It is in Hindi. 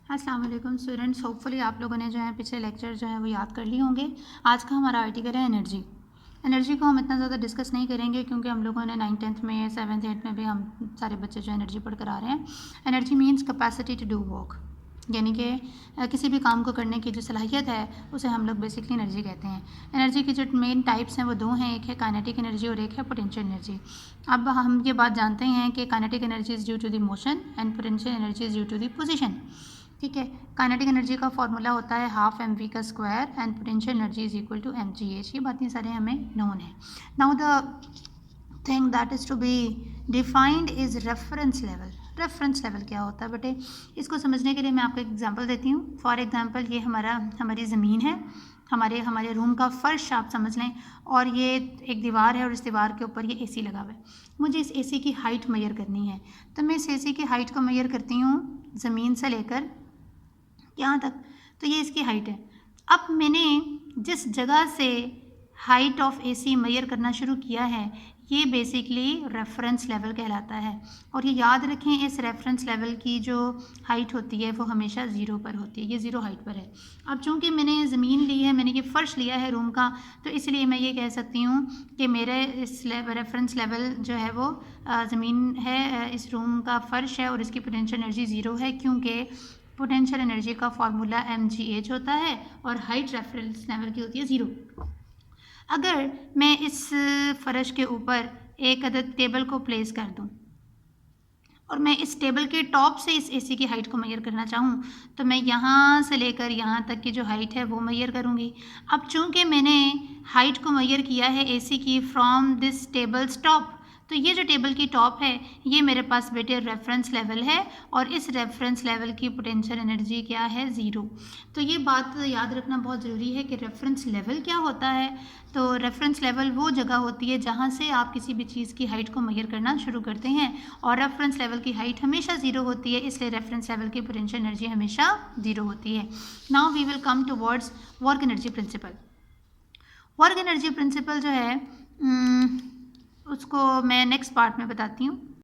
अस्सलाम वालेकुम स्टूडेंट्स, होपफुली आप लोगों ने जो है पिछले लेक्चर जो है वो याद कर लिए होंगे। आज का हमारा आर्टिकल है एनर्जी। एनर्जी को हम इतना ज़्यादा डिस्कस नहीं करेंगे क्योंकि हम लोगों ने 9th 10th में 7th 8th में भी हम सारे बच्चे जो एनर्जी पढ़ कर आ रहे हैं। Energy means capacity to do work, यानी कि किसी भी काम को करने की जो सलाहियत है उसे हम लोग बेसिकली एनर्जी कहते हैं। एनर्जी की जो मेन टाइप्स हैं वो दो हैं, एक है काइनेटिक एनर्जी और एक है पोटेंशियल एनर्जी। अब हम ये बात जानते हैं कि kinetic energy is due to the motion and potential energy is due to the position. ठीक है, काइनेटिक एनर्जी का फॉर्मूला होता है हाफ एम वी का square and potential energy is equal to M G H. ये बातें सारे हमें नोन है। Now the thing that is to be defined is reference level. Reference level क्या होता है बेटे, इसको समझने के लिए मैं आपको एक एग्जांपल देती हूँ। फॉर एग्जांपल ये हमारी ज़मीन है, हमारे रूम का फर्श आप समझ लें, और ये एक दीवार है और इस दीवार के ऊपर ये एसी लगा हुआ है। मुझे इस एसी की हाइट मेजर करनी है, तो मैं इस एसी की हाइट को मेजर करती हूँ ज़मीन से लेकर यहाँ तक, तो ये इसकी हाइट है। अब मैंने जिस जगह से हाइट ऑफ एसी मेजर करना शुरू किया है ये बेसिकली रेफरेंस लेवल कहलाता है। और ये याद रखें, इस रेफरेंस लेवल की जो हाइट होती है वो हमेशा ज़ीरो पर होती है, ये ज़ीरो हाइट पर है। अब चूँकि मैंने ज़मीन ली है, मैंने ये फ़र्श लिया है रूम का, तो इसलिए मैं ये कह सकती हूँ कि मेरे इस रेफरेंस लेवल जो है वो ज़मीन है, इस रूम का फ़र्श है और इसकी पोटेंशियल एनर्जी ज़ीरो है, क्योंकि पोटेंशियल एनर्जी का फॉर्मूला mgh होता है और हाइट रेफरेंस लेवल की होती है ज़ीरो। अगर मैं इस फर्श के ऊपर एक अदद टेबल को प्लेस कर दूं और मैं इस टेबल के टॉप से इस एसी की हाइट को मेजर करना चाहूँ, तो मैं यहाँ से लेकर यहाँ तक की जो हाइट है वो मेजर करूँगी। अब चूँकि मैंने हाइट को मेजर किया है एसी की फ्रॉम दिस टेबल्स टॉप, तो ये जो टेबल की टॉप है ये मेरे पास बेटे रेफरेंस लेवल है, और इस रेफरेंस लेवल की पोटेंशियल एनर्जी क्या है, ज़ीरो। तो ये बात याद रखना बहुत ज़रूरी है कि रेफरेंस लेवल क्या होता है। तो रेफरेंस लेवल वो जगह होती है जहाँ से आप किसी भी चीज़ की हाइट को मेजर करना शुरू करते हैं, और रेफरेंस लेवल की हाइट हमेशा ज़ीरो होती है, इसलिए रेफरेंस लेवल की पोटेंशियल एनर्जी हमेशा ज़ीरो होती है। Now we will come towards work energy principle. Work energy principle जो है उसको मैं नेक्स्ट पार्ट में बताती हूँ।